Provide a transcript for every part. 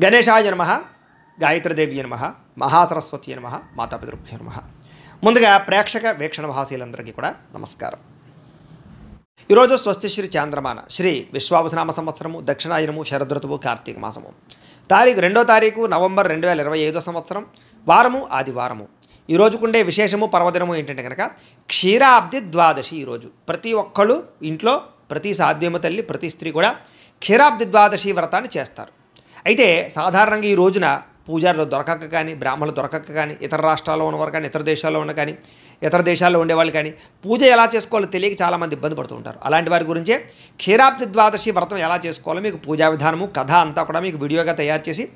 గణేశాయ నమః, గాయత్రీదేవి నమః, మహాసరస్వతి నమః, మాతాపితృభ్యో నమః. ముందుగా ప్రేక్షక వీక్షణ భాషలందరికీ కూడా నమస్కారం. ఈరోజు స్వస్తి శ్రీ చాంద్రమాన శ్రీ విశ్వావసనామ సంవత్సరము దక్షిణాయనము శరదృతువు కార్తీక మాసము తారీఖు 2వ తారీఖు నవంబర్ 2025 సంవత్సరం వారము ఆదివారము. ఈ రోజుకుండే విశేషము పర్వదినము ఏంటంటే కనుక క్షీరాబ్ది ద్వాదశి. ఈరోజు ప్రతి ఒక్కళ్ళు ఇంట్లో ప్రతి సాధ్యమ తల్లి ప్రతి స్త్రీ కూడా క్షీరాబ్ది ద్వాదశి వ్రతాన్ని చేస్తారు. అయితే సాధారణంగా ఈ రోజున పూజారులు దొరకక కానీ బ్రాహ్మణులు దొరకక కానీ ఇతర రాష్ట్రాల్లో ఉన్నవారు కానీ ఇతర దేశాల్లో ఉన్న కానీ ఇతర దేశాల్లో ఉండేవాళ్ళు కానీ పూజ ఎలా చేసుకోవాలో తెలియక చాలామంది ఇబ్బంది పడుతూ ఉంటారు. అలాంటి వారి గురించే క్షీరాబ్ది ద్వాదశి వ్రతం ఎలా చేసుకోవాలో మీకు పూజా విధానము కథ అంతా కూడా మీకు వీడియోగా తయారు చేసి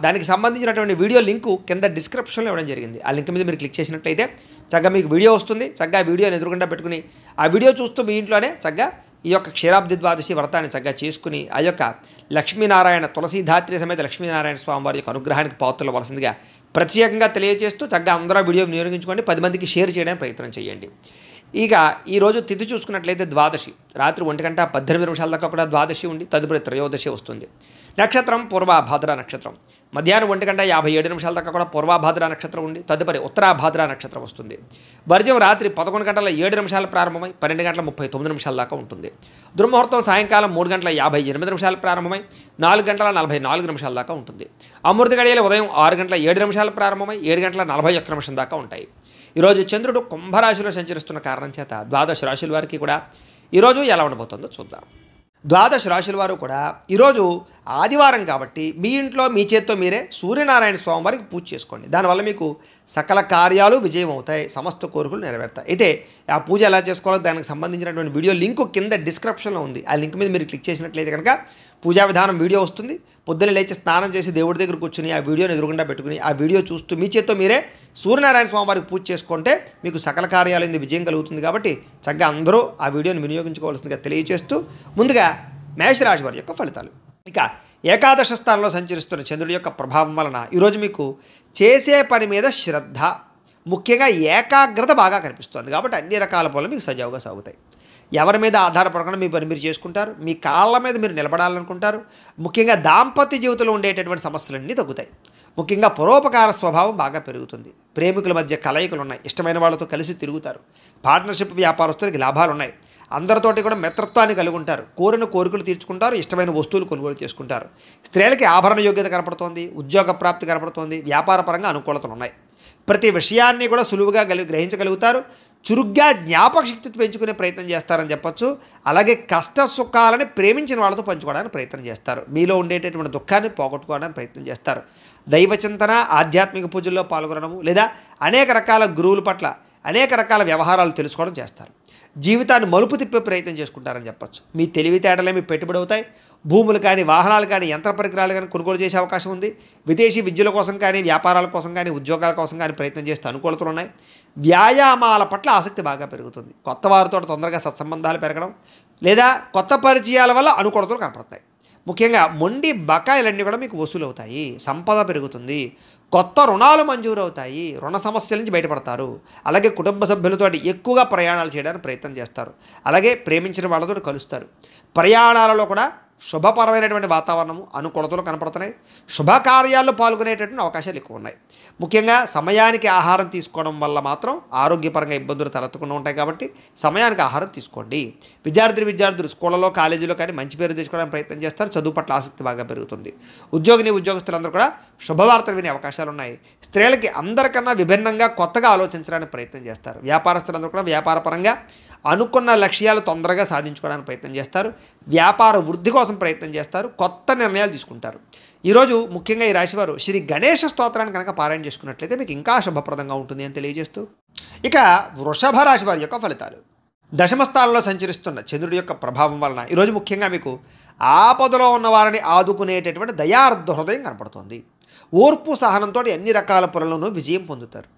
దానికి సంబంధించినటువంటి వీడియో లింకు కింద డిస్క్రిప్షన్లో ఇవ్వడం జరిగింది. ఆ లింక్ మీద మీరు క్లిక్ చేసినట్లయితే చక్కగా మీకు వీడియో వస్తుంది. చక్కగా వీడియోని ఎదురుకుండా పెట్టుకుని ఆ వీడియో చూస్తూ మీ ఇంట్లోనే చక్కగా ఈ యొక్క క్షీరాబ్ది ద్వాదశి వ్రతాన్ని చక్కగా చేసుకుని ఆ యొక్క లక్ష్మీనారాయణ తులసీధాత్రి సమేత లక్ష్మీనారాయణ స్వామి వారి యొక్క అనుగ్రహానికి పాత్రలవలసిందిగా ప్రత్యేకంగా తెలియజేస్తూ చక్కగా అందరూ వీడియో వినియోగించుకోండి, 10 మందికి షేర్ చేయడానికి ప్రయత్నం చేయండి. ఇక ఈరోజు తిథి చూసుకున్నట్లయితే ద్వాదశి రాత్రి 1:18 దాకా కూడా ద్వాదశి ఉండి తదుపరి త్రయోదశి వస్తుంది. నక్షత్రం పూర్వభాద్ర నక్షత్రం. మధ్యాహ్నం 1:57 దాకా కూడా పూర్వభాద్ర నక్షత్రం ఉండి తదుపరి ఉత్తరాభాద్ర నక్షత్రం వస్తుంది. వర్జ్యం రాత్రి 11:07 ప్రారంభమై 12:39 దాకా ఉంటుంది. దుర్ముహూర్తం సాయంకాలం 3:58 ప్రారంభమై 4:44 దాకా ఉంటుంది. అమృత గడియలు ఉదయం 6:07 ప్రారంభమై 7:41 దాకా ఉంటాయి. ఈరోజు చంద్రుడు కుంభరాశిలో సంచరిస్తున్న కారణం చేత ద్వాదశ రాశుల వారికి కూడా ఈరోజు ఎలా ఉండబోతుందో చూద్దాం. ద్వాదశ రాశుల వారు కూడా ఈరోజు ఆదివారం కాబట్టి మీ ఇంట్లో మీ చేత్తో మీరే సూర్యనారాయణ స్వామి వారికి పూజ చేసుకోండి. దానివల్ల మీకు సకల కార్యాలు విజయం అవుతాయి, సమస్త కోరికలు నెరవేరుతాయి. అయితే ఆ పూజ ఎలా చేసుకోవాలో దానికి సంబంధించినటువంటి వీడియో లింకు కింద డిస్క్రిప్షన్లో ఉంది. ఆ లింక్ మీద మీరు క్లిక్ చేసినట్లయితే కనుక పూజా విధానం వీడియో వస్తుంది. పొద్దున్న లేచి స్నానం చేసి దేవుడి దగ్గర కూర్చుని ఆ వీడియోని ఎదురుగుండా పెట్టుకుని ఆ వీడియో చూస్తూ మీ చేత్తో మీరే సూర్యనారాయణ స్వామి వారికి పూజ చేసుకుంటే మీకు సకల కార్యాలైంది విజయం కలుగుతుంది. కాబట్టి చక్కగా అందరూ ఆ వీడియోని వినియోగించుకోవాల్సిందిగా తెలియజేస్తూ ముందుగా మేషరాశి వారి యొక్క ఫలితాలు. ఇక ఏకాదశ స్థానంలో సంచరిస్తున్న చంద్రుడి యొక్క ప్రభావం వలన ఈరోజు మీకు చేసే పని మీద శ్రద్ధ, ముఖ్యంగా ఏకాగ్రత బాగా కనిపిస్తుంది. కాబట్టి అన్ని రకాల పనులు మీకు సజావుగా సాగుతాయి. ఎవరి మీద ఆధారపడకుండా మీ పని మీరు చేసుకుంటారు. మీ కాళ్ళ మీద మీరు నిలబడాలనుకుంటారు. ముఖ్యంగా దాంపత్య జీవితంలో ఉండేటటువంటి సమస్యలన్నీ తగ్గుతాయి. ముఖ్యంగా పరోపకార స్వభావం బాగా పెరుగుతుంది. ప్రేమికుల మధ్య కలయికలు ఉన్నాయి. ఇష్టమైన వాళ్ళతో కలిసి తిరుగుతారు. పార్ట్నర్షిప్ వ్యాపారస్తులకి లాభాలు ఉన్నాయి. అందరితోటి కూడా మిత్రత్వాన్ని కలిగి ఉంటారు. కోరిన కోరికలు తీర్చుకుంటారు. ఇష్టమైన వస్తువులు కొనుగోలు చేసుకుంటారు. స్త్రీలకి ఆభరణ యోగ్యత కనపడుతోంది. ఉద్యోగ ప్రాప్తి కనపడుతోంది. వ్యాపార పరంగా అనుకూలతలు ఉన్నాయి. ప్రతి విషయాన్ని కూడా సులువుగా గ్రహించగలుగుతారు. చురుగ్గా జ్ఞాపక శక్తి పెంచుకునే ప్రయత్నం చేస్తారని చెప్పొచ్చు. అలాగే కష్ట సుఖాలని ప్రేమించిన వాళ్ళతో పంచుకోవడానికి ప్రయత్నం చేస్తారు. మీలో ఉండేటటువంటి దుఃఖాన్ని పోగొట్టుకోవడానికి ప్రయత్నం చేస్తారు. దైవచింతన ఆధ్యాత్మిక పూజల్లో పాల్గొనడము లేదా అనేక రకాల గురువుల పట్ల అనేక రకాల వ్యవహారాలు తెలుసుకోవడం చేస్తారు. జీవితాన్ని మలుపు తిప్పే ప్రయత్నం చేసుకుంటారని చెప్పొచ్చు. మీ తెలివితేటలే మీ పెట్టుబడి అవుతాయి. భూములు కానీ వాహనాలు కానీ యంత్ర పరికరాలు కానీ కొనుగోలు చేసే అవకాశం ఉంది. విదేశీ విద్యల కోసం కానీ వ్యాపారాల కోసం కానీ ఉద్యోగాల కోసం కానీ ప్రయత్నం చేస్తూ అనుకూలతలు ఉన్నాయి. వ్యాయామాల పట్ల ఆసక్తి బాగా పెరుగుతుంది. కొత్త వారితో తొందరగా సత్సంబంధాలు పెరగడం లేదా కొత్త పరిచయాల వల్ల అనుకూలతలు కనపడతాయి. ముఖ్యంగా మొండి బకాయిలన్నీ కూడా మీకు వసూలు అవుతాయి. సంపద పెరుగుతుంది. కొత్త రుణాలు మంజూరు అవుతాయి. రుణ సమస్యల నుంచి బయటపడతారు. అలాగే కుటుంబ సభ్యులతో ఎక్కువగా ప్రయాణాలు చేయడానికి ప్రయత్నం చేస్తారు. అలాగే ప్రేమించిన వాళ్ళతో కలుస్తారు. ప్రయాణాలలో కూడా శుభపరమైనటువంటి వాతావరణము అనుకూలతలు కనపడుతున్నాయి. శుభకార్యాల్లో పాల్గొనేటటువంటి అవకాశాలు ఎక్కువ ఉన్నాయి. ముఖ్యంగా సమయానికి ఆహారం తీసుకోవడం వల్ల మాత్రం ఆరోగ్యపరంగా ఇబ్బందులు తలెత్తకుండా ఉంటాయి. కాబట్టి సమయానికి ఆహారం తీసుకోండి. విద్యార్థులు స్కూళ్ళలో కాలేజీలో కానీ మంచి పేరు తెచ్చుకోవడానికి ప్రయత్నం చేస్తారు. చదువు పట్ల ఆసక్తి బాగా పెరుగుతుంది. ఉద్యోగస్తులందరూ కూడా శుభవార్తలు వినే అవకాశాలు ఉన్నాయి. స్త్రీలకి అందరికన్నా విభిన్నంగా కొత్తగా ఆలోచించడానికి ప్రయత్నం చేస్తారు. వ్యాపారస్తులందరూ కూడా వ్యాపారపరంగా అనుకున్న లక్ష్యాలు తొందరగా సాధించుకోవడానికి ప్రయత్నం చేస్తారు. వ్యాపార వృద్ధి కోసం ప్రయత్నం చేస్తారు. కొత్త నిర్ణయాలు తీసుకుంటారు. ఈరోజు ముఖ్యంగా ఈ రాశివారు శ్రీ గణేష స్తోత్రాన్ని కనుక పారాయణ చేసుకున్నట్లయితే మీకు ఇంకా శుభప్రదంగా ఉంటుంది అని తెలియజేస్తూ ఇక వృషభ రాశి వారి యొక్క ఫలితాలు. దశమ స్థానంలో సంచరిస్తున్న చంద్రుడి యొక్క ప్రభావం వలన ఈరోజు ముఖ్యంగా మీకు ఆపదలో ఉన్న వారిని ఆదుకునేటటువంటి దయార్థ హృదయం కనపడుతుంది. ఓర్పు సహనంతో అన్ని రకాల పనులను విజయం పొందుతారు.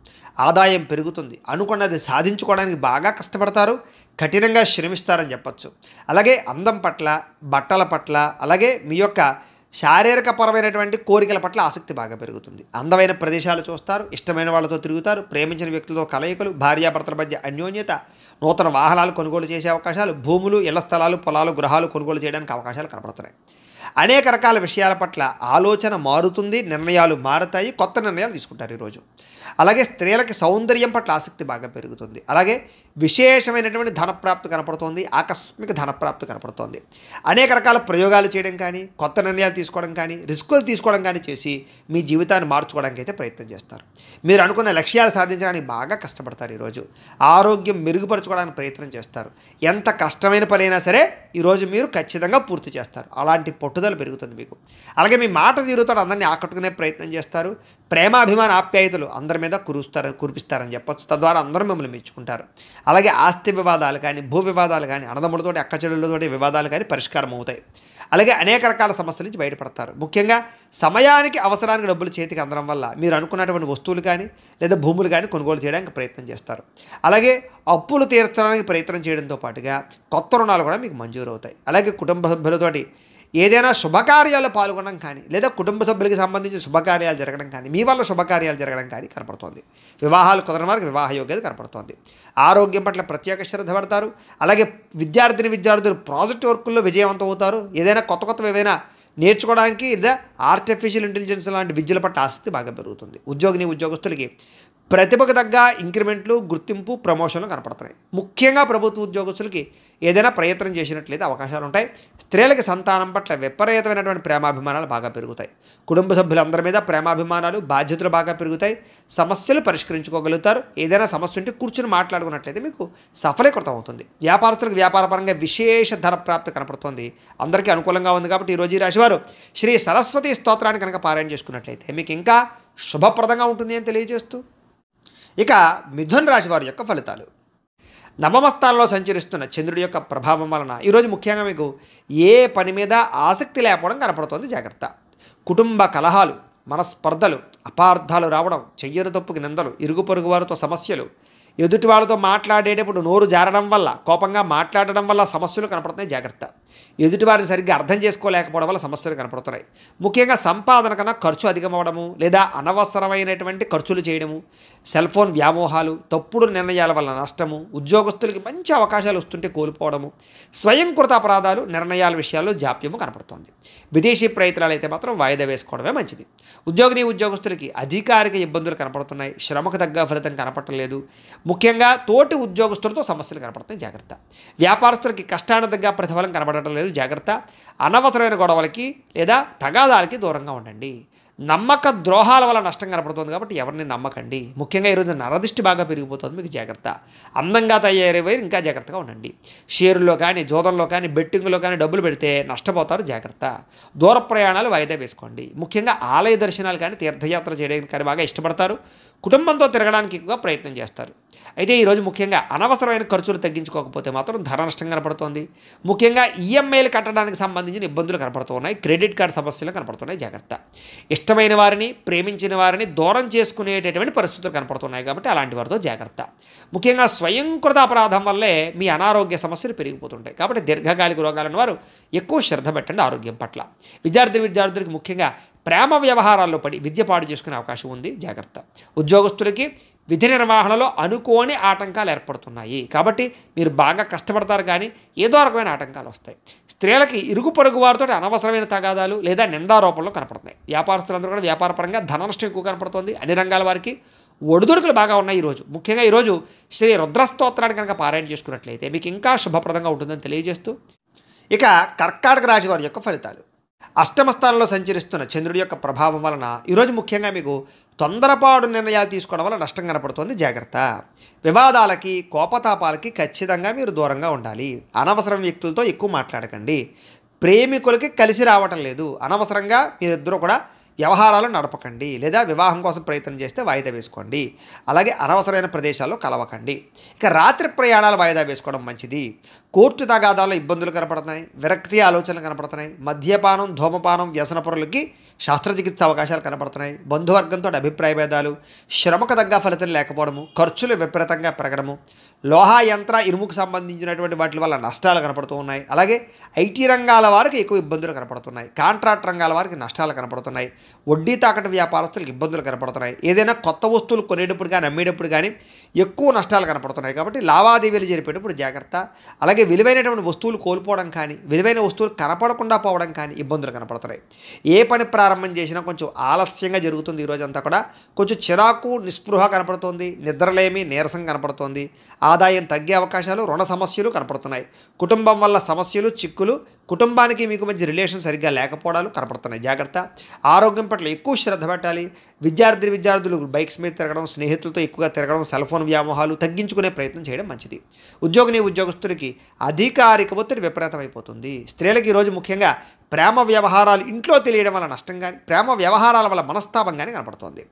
ఆదాయం పెరుగుతుంది. అనుకున్నది సాధించుకోవడానికి బాగా కష్టపడతారు. కఠినంగా శ్రమిస్తారని చెప్పచ్చు. అలాగే అందం పట్ల బట్టల పట్ల అలాగే మీ యొక్క శారీరకపరమైనటువంటి కోరికల పట్ల ఆసక్తి బాగా పెరుగుతుంది. అందమైన ప్రదేశాలు చూస్తారు. ఇష్టమైన వాళ్ళతో తిరుగుతారు. ప్రేమించిన వ్యక్తులతో కలయికలు, భార్యాభర్తల మధ్య అన్యోన్యత, నూతన వాహనాలు కొనుగోలు చేసే అవకాశాలు, భూములు ఇళ్ల స్థలాలు పొలాలు గృహాలు కొనుగోలు చేయడానికి అవకాశాలు కనపడుతున్నాయి. అనేక రకాల విషయాల పట్ల ఆలోచన మారుతుంది, నిర్ణయాలు మారుతాయి, కొత్త నిర్ణయాలు తీసుకుంటారు ఈరోజు. అలాగే స్త్రీలకి సౌందర్యం పట్ల ఆసక్తి బాగా పెరుగుతుంది. అలాగే విశేషమైనటువంటి ధనప్రాప్తి కనపడుతోంది, ఆకస్మిక ధనప్రాప్తి కనపడుతోంది. అనేక రకాల ప్రయోగాలు చేయడం కానీ, కొత్త నిర్ణయాలు తీసుకోవడం కానీ, రిస్కులు తీసుకోవడం కానీ చేసి మీ జీవితాన్ని మార్చుకోవడానికి అయితే ప్రయత్నం చేస్తారు. మీరు అనుకున్న లక్ష్యాలు సాధించడానికి బాగా కష్టపడతారు ఈరోజు. ఆరోగ్యం మెరుగుపరచుకోవడానికి ప్రయత్నం చేస్తారు. ఎంత కష్టమైన పనైనా సరే ఈరోజు మీరు ఖచ్చితంగా పూర్తి చేస్తారు. అలాంటి పట్టుదల పెరుగుతుంది మీకు. అలాగే మీ మాట తీరుతో అందరినీ ఆకట్టుకునే ప్రయత్నం చేస్తారు. ప్రేమాభిమాన ఆప్యాయతలు అందరి మీద కురిపిస్తారని చెప్పొచ్చు. తద్వారా అందరూ మిమ్మల్ని మెచ్చుకుంటారు. అలాగే ఆస్తి వివాదాలు కానీ, భూ వివాదాలు కానీ, అన్నదమ్ములతోటి అక్కచెల్లెళ్ళతోటి వివాదాలు కానీ పరిష్కారం అవుతాయి. అలాగే అనేక రకాల సమస్యల నుంచి బయటపడతారు. ముఖ్యంగా సమయానికి అవసరానికి డబ్బులు చేతికి అందడం వల్ల మీరు అనుకున్నటువంటి వస్తువులు కానీ లేదా భూములు కానీ కొనుగోలు చేయడానికి ప్రయత్నం చేస్తారు. అలాగే అప్పులు తీర్చడానికి ప్రయత్నం చేయడంతో పాటుగా కొత్త రుణాలు కూడా మీకు మంజూరు అవుతాయి. అలాగే కుటుంబ సభ్యులతోటి ఏదైనా శుభకార్యాల్లో పాల్గొనడం కానీ లేదా కుటుంబ సభ్యులకి సంబంధించిన శుభకార్యాలు జరగడం కానీ, మీ వల్ల శుభకార్యాలు జరగడం కానీ కనపడుతోంది. వివాహాలు కుదరని వారికి వివాహ యోగ్యత కనపడుతోంది. ఆరోగ్యం పట్ల ప్రత్యేక శ్రద్ధ పడతారు. అలాగే విద్యార్థులు ప్రాజెక్ట్ వర్కుల్లో విజయవంతం అవుతారు. ఏదైనా కొత్త ఏవైనా నేర్చుకోవడానికి లేదా ఆర్టిఫిషియల్ ఇంటెలిజెన్స్ లాంటి విద్యల పట్ల ఆసక్తి బాగా పెరుగుతుంది. ఉద్యోగస్తులకి ప్రతిభకు తగ్గ ఇంక్రిమెంట్లు, గుర్తింపు, ప్రమోషన్లు కనపడుతున్నాయి. ముఖ్యంగా ప్రభుత్వ ఉద్యోగస్తులకి ఏదైనా ప్రయత్నం చేసినట్లయితే అవకాశాలు ఉంటాయి. స్త్రీలకి సంతానం పట్ల విపరీతమైనటువంటి ప్రేమాభిమానాలు బాగా పెరుగుతాయి. కుటుంబ సభ్యులందరి మీద ప్రేమాభిమానాలు, బాధ్యతలు బాగా పెరుగుతాయి. సమస్యలు పరిష్కరించుకోగలుగుతారు. ఏదైనా సమస్య ఉంటే కూర్చుని మాట్లాడుకున్నట్లయితే మీకు సఫలీకృతం అవుతుంది. వ్యాపారస్తులకు వ్యాపారపరంగా విశేష ధన ప్రాప్తి కనపడుతుంది. అందరికీ అనుకూలంగా ఉంది కాబట్టి ఈరోజు ఈ రాశివారు శ్రీ సరస్వతి స్తోత్రాన్ని కనుక పారాయణ చేసుకున్నట్లయితే మీకు ఇంకా శుభప్రదంగా ఉంటుంది అని తెలియజేస్తూ, ఇక మిథున రాశి వారి యొక్క ఫలితాలు. నవమ స్థానంలో సంచరిస్తున్న చంద్రుడి యొక్క ప్రభావం వలన ఈరోజు ముఖ్యంగా మీకు ఏ పని మీద ఆసక్తి లేకపోవడం కనపడుతోంది. జాగ్రత్త. కుటుంబ కలహాలు, మనస్పర్ధలు, అపార్థాలు రావడం, చెయ్యని తప్పుకి నిందలు, ఇరుగు పొరుగు వారితో సమస్యలు, ఎదుటి వాళ్ళతో మాట్లాడేటప్పుడు నోరు జారడం వల్ల, కోపంగా మాట్లాడడం వల్ల సమస్యలు కనపడుతున్నాయి. జాగ్రత్త. ఎదుటివారిని సరిగ్గా అర్థం చేసుకోలేకపోవడం వల్ల సమస్యలు కనపడుతున్నాయి. ముఖ్యంగా సంపాదన కన్నా ఖర్చు అధికమవడము లేదా అనవసరమైనటువంటి ఖర్చులు చేయడము, సెల్ ఫోన్ వ్యామోహాలు, తప్పుడు నిర్ణయాల వల్ల నష్టము, ఉద్యోగస్తులకి మంచి అవకాశాలు వస్తుంటే కోల్పోవడము, స్వయంకృత అపరాధాలు, నిర్ణయాల విషయాల్లో జాప్యము కనపడుతోంది. విదేశీ ప్రయత్నాలు అయితే మాత్రం వాయిదా వేసుకోవడమే మంచిది. ఉద్యోగస్తులకి అధికారిక ఇబ్బందులు కనపడుతున్నాయి. శ్రమకు తగ్గ ఫలితం కనపడలేదు. ముఖ్యంగా తోటి ఉద్యోగస్తులతో సమస్యలు కనపడుతున్నాయి. జాగ్రత్త. వ్యాపారస్తులకి కష్టానికి తగ్గ ప్రతిఫలం కనబడటం లేదు. జాగ్రత్త. అనవసరమైన గొడవలకి లేదా తగాదాలకి దూరంగా ఉండండి. నమ్మక ద్రోహాల వల్ల నష్టం కనపడుతుంది కాబట్టి ఎవరిని నమ్మకండి. ముఖ్యంగా ఈరోజు నరదిష్టి బాగా పెరిగిపోతుంది. మీకు జాగ్రత్త. అందంగా తయారయ్యే ఇంకా జాగ్రత్తగా ఉండండి. షేరుల్లో కానీ, జోదంలో కానీ, బెట్టింగ్లో కానీ డబ్బులు పెడితే నష్టపోతారు. జాగ్రత్త. దూర ప్రయాణాలు వాయిదా వేసుకోండి. ముఖ్యంగా ఆలయ దర్శనాలు కానీ, తీర్థయాత్ర చేయడానికి కానీ బాగా ఇష్టపడతారు. కుటుంబంతో తిరగడానికి ఎక్కువగా ప్రయత్నం చేస్తారు. అయితే ఈరోజు ముఖ్యంగా అనవసరమైన ఖర్చులు తగ్గించుకోకపోతే మాత్రం ధన నష్టం కనపడుతోంది. ముఖ్యంగా ఈఎంఐలు కట్టడానికి సంబంధించిన ఇబ్బందులు కనపడుతున్నాయి. క్రెడిట్ కార్డు సమస్యలు కనపడుతున్నాయి. జాగ్రత్త. ఇష్టమైన వారిని, ప్రేమించిన వారిని దూరం చేసుకునేటటువంటి పరిస్థితులు కనపడుతున్నాయి కాబట్టి అలాంటి వారితో జాగ్రత్త. ముఖ్యంగా స్వయంకృత అపరాధం వల్లే మీ అనారోగ్య సమస్యలు పెరిగిపోతుంటాయి కాబట్టి దీర్ఘకాలిక రోగాలను వారు ఎక్కువ శ్రద్ధ పెట్టండి ఆరోగ్యం పట్ల. విద్యార్థులకు ముఖ్యంగా ప్రేమ వ్యవహారాల్లో పడి విద్య పాడు చేసుకునే అవకాశం ఉంది. జాగ్రత్త. ఉద్యోగస్తులకి విధి నిర్వహణలో అనుకోని ఆటంకాలు ఏర్పడుతున్నాయి కాబట్టి మీరు బాగా కష్టపడతారు కానీ ఏదో రకమైన ఆటంకాలు వస్తాయి. స్త్రీలకి ఇరుగు పొరుగు వారితో అనవసరమైన తగాదాలు లేదా నిందారోపణలు కనపడుతున్నాయి. వ్యాపారస్తులందరూ కూడా వ్యాపారపరంగా ధన నష్టం ఎక్కువ కనపడుతుంది. అన్ని రంగాల వారికి ఒడిదుడుకులు బాగా ఉన్నాయి ఈరోజు. ముఖ్యంగా ఈరోజు శ్రీ రుద్రస్తోత్రాన్ని కనుక పారాయణ చేసుకున్నట్లయితే మీకు ఇంకా శుభప్రదంగా ఉంటుందని తెలియజేస్తూ, ఇక కర్కాటక రాశి వారి యొక్క ఫలితాలు. అష్టమ స్థానంలో సంచరిస్తున్న చంద్రుడి యొక్క ప్రభావం వలన ఈరోజు ముఖ్యంగా మీకు తొందరపాటు నిర్ణయాలు తీసుకోవడం వల్ల నష్టం కనపడుతుంది. జాగ్రత్త. వివాదాలకి, కోపతాపాలకి ఖచ్చితంగా మీరు దూరంగా ఉండాలి. అనవసరం వ్యక్తులతో ఎక్కువ మాట్లాడకండి. ప్రేమికులకి కలిసి రావటం లేదు. అనవసరంగా మీరిద్దరూ కూడా వ్యవహారాలు నడపకండి లేదా వివాహం కోసం ప్రయత్నం చేస్తే వాయిదా వేసుకోండి. అలాగే అనవసరమైన ప్రదేశాల్లో కలవకండి. ఇక రాత్రి ప్రయాణాలు వాయిదా వేసుకోవడం మంచిది. కోర్టు తగాదాల్లో ఇబ్బందులు కనపడుతున్నాయి. విరక్తి ఆలోచనలు కనపడుతున్నాయి. మద్యపానం, ధూమపానం, వ్యసనపరులకి శస్త్రచికిత్స అవకాశాలు కనపడుతున్నాయి. బంధువర్గంతో అభిప్రాయ భేదాలు, శ్రమకు తగ్గ ఫలితం లేకపోవడము, ఖర్చులు విపరీతంగా పెరగడము, లోహ యంత్ర ఇనుముకు సంబంధించినటువంటి వాటి వల్ల నష్టాలు కనపడుతూ ఉన్నాయి. అలాగే ఐటీ రంగాల వారికి ఎక్కువ ఇబ్బందులు కనపడుతున్నాయి. కాంట్రాక్ట్ రంగాల వారికి నష్టాలు కనపడుతున్నాయి. వడ్డీ తాకట్టు వ్యాపారస్తులకు ఇబ్బందులు కనపడుతున్నాయి. ఏదైనా కొత్త వస్తువులు కొనేటప్పుడు కానీ అమ్మేటప్పుడు కానీ ఎక్కువ నష్టాలు కనపడుతున్నాయి. కాబట్టి లావాదేవీలు జరిపేటప్పుడు జాగ్రత్త. అలాగే విలువైనటువంటి వస్తువులు కోల్పోవడం కానీ విలువైన వస్తువులు కనపడకుండా పోవడం కానీ ఇబ్బందులు కనపడుతున్నాయి. ఏ పని ప్రారంభం చేసినా కొంచెం ఆలస్యంగా జరుగుతుంది. ఈరోజంతా కూడా కొంచెం చిరాకు నిస్పృహ కనపడుతోంది. నిద్రలేమి నీరసం కనపడుతోంది. ఆదాయం తగ్గే అవకాశాలు, రుణ సమస్యలు కనపడుతున్నాయి. కుటుంబం వల్ల సమస్యలు, చిక్కులు, కుటుంబానికి మీకు మధ్య రిలేషన్ సరిగ్గా లేకపోవడాలు కనపడుతున్నాయి. జాగ్రత్త. ఆరోగ్యం పట్ల ఎక్కువ శ్రద్ధ పెట్టాలి. విద్యార్థులు బైక్స్ మీద తిరగడం, స్నేహితులతో ఎక్కువగా తిరగడం, సెల్ ఫోన్ వ్యామోహాలు తగ్గించుకునే ప్రయత్నం చేయడం మంచిది. ఉద్యోగస్తులకి అధికారిక ఒత్తిడి విపరీతమైపోతుంది. స్త్రీలకు ఈరోజు ముఖ్యంగా ప్రేమ వ్యవహారాలు ఇంట్లో తెలియడం వల్ల నష్టం కానీ, ప్రేమ వ్యవహారాల వల్ల మనస్తాపం కానీ కనపడుతోంది.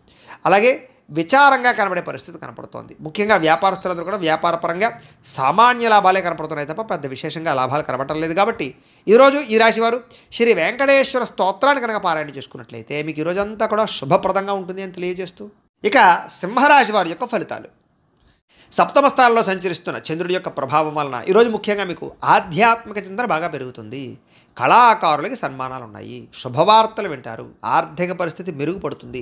అలాగే విచారంగా కనబడే పరిస్థితి కనపడుతోంది. ముఖ్యంగా వ్యాపారస్తులందరూ కూడా వ్యాపారపరంగా సామాన్య లాభాలే కనపడుతున్నాయి తప్ప పెద్ద విశేషంగా లాభాలు కనబడటం లేదు. కాబట్టి ఈరోజు ఈ రాశివారు శ్రీ వెంకటేశ్వర స్తోత్రాన్ని కనుక పారాయణ చేసుకున్నట్లయితే మీకు ఈరోజంతా కూడా శుభప్రదంగా ఉంటుంది అని తెలియజేస్తూ, ఇక సింహరాశి వారి యొక్క ఫలితాలు. సప్తమ స్థానంలో సంచరిస్తున్న చంద్రుడి యొక్క ప్రభావం వలన ఈరోజు ముఖ్యంగా మీకు ఆధ్యాత్మిక చింతన బాగా పెరుగుతుంది. కళాకారులకి సన్మానాలు ఉన్నాయి. శుభవార్తలు వింటారు. ఆర్థిక పరిస్థితి మెరుగుపడుతుంది.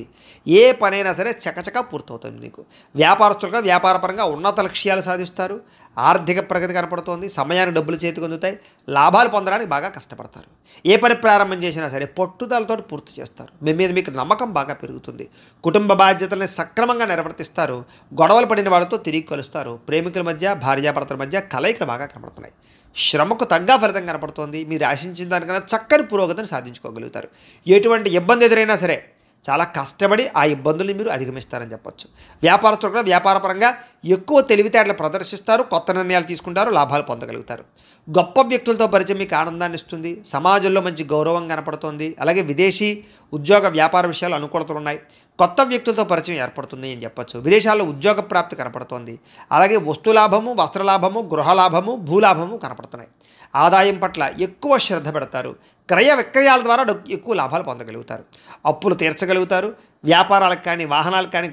ఏ పనైనా సరే చకచకా పూర్తవుతుంది. మీకు వ్యాపారస్తులుగా వ్యాపారపరంగా ఉన్నత లక్ష్యాలు సాధిస్తారు. ఆర్థిక ప్రగతి కనపడుతోంది. సమయానికి డబ్బులు చేతికి అందుతాయి. లాభాలు పొందడానికి బాగా కష్టపడతారు. ఏ పని ప్రారంభం చేసినా సరే పట్టుదలతో పూర్తి చేస్తారు. మీ మీద మీకు నమ్మకం బాగా పెరుగుతుంది. కుటుంబ బాధ్యతలను సక్రమంగా నిర్వర్తిస్తారు. గొడవలు పడిన వాళ్ళతో తిరిగి కలుస్తారు. ప్రేమికుల మధ్య, భార్యాభర్తల మధ్య కలయికలు బాగా కనపడుతున్నాయి. శ్రమకు తగ్గ ఫలితం కనపడుతోంది. మీరు ఆశించిన దానికన్నా చక్కని పురోగతిని సాధించుకోగలుగుతారు. ఎటువంటి ఇబ్బంది ఎదురైనా సరే చాలా కష్టపడి ఆ ఇబ్బందుల్ని మీరు అధిగమిస్తారని చెప్పొచ్చు. వ్యాపారస్తులు కూడా వ్యాపారపరంగా ఎక్కువ తెలివితేటలు ప్రదర్శిస్తారు. కొత్త నిర్ణయాలు తీసుకుంటారు. లాభాలు పొందగలుగుతారు. గొప్ప వ్యక్తులతో పరిచయం మీకు ఆనందాన్ని ఇస్తుంది. సమాజంలో మంచి గౌరవం కనపడుతోంది. అలాగే విదేశీ ఉద్యోగ వ్యాపార విషయాలు అనుకూలతలు ఉన్నాయి. కొత్త వ్యక్తులతో పరిచయం ఏర్పడుతుంది అని చెప్పొచ్చు. విదేశాల్లో ఉద్యోగ ప్రాప్తి కనపడుతోంది. అలాగే వస్తులాభము, వస్త్రలాభము, గృహలాభము, భూలాభము కనపడుతున్నాయి. ఆదాయం పట్ల ఎక్కువ శ్రద్ధ పెడతారు. క్రయ విక్రయాల ద్వారా ఎక్కువ లాభాలు పొందగలుగుతారు. అప్పులు తీర్చగలుగుతారు. వ్యాపారాలకు కానీ, వాహనాలకు కానీ,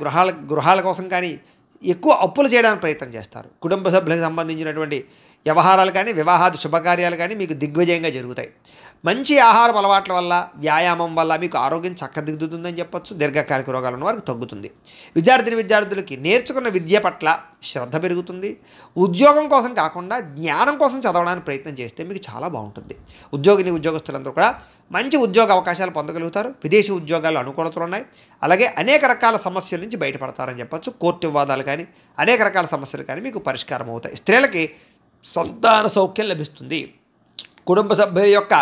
గృహాల కోసం కానీ ఎక్కువ అప్పులు చేయడానికి ప్రయత్నం చేస్తారు. కుటుంబ సభ్యులకు సంబంధించినటువంటి వ్యవహారాలు కానీ, వివాహాది శుభకార్యాలు కానీ మీకు దిగ్విజయంగా జరుగుతాయి. మంచి ఆహారం అలవాట్ల వల్ల, వ్యాయామం వల్ల మీకు ఆరోగ్యం చక్కదిద్దుతుందని చెప్పొచ్చు. దీర్ఘకాలిక రోగాలు ఉన్న వారికి తగ్గుతుంది. విద్యార్థులకి నేర్చుకున్న విద్య పట్ల శ్రద్ధ పెరుగుతుంది. ఉద్యోగం కోసం కాకుండా జ్ఞానం కోసం చదవడానికి ప్రయత్నం చేస్తే మీకు చాలా బాగుంటుంది. ఉద్యోగస్తులందరూ కూడా మంచి ఉద్యోగ అవకాశాలు పొందగలుగుతారు. విదేశీ ఉద్యోగాలు అనుకూలతలు ఉన్నాయి. అలాగే అనేక రకాల సమస్యల నుంచి బయటపడతారని చెప్పొచ్చు. కోర్టు వివాదాలు కానీ, అనేక రకాల సమస్యలు కానీ మీకు పరిష్కారం అవుతాయి. స్త్రీలకి సంతాన సౌఖ్యం లభిస్తుంది. కుటుంబ సభ్యుల యొక్క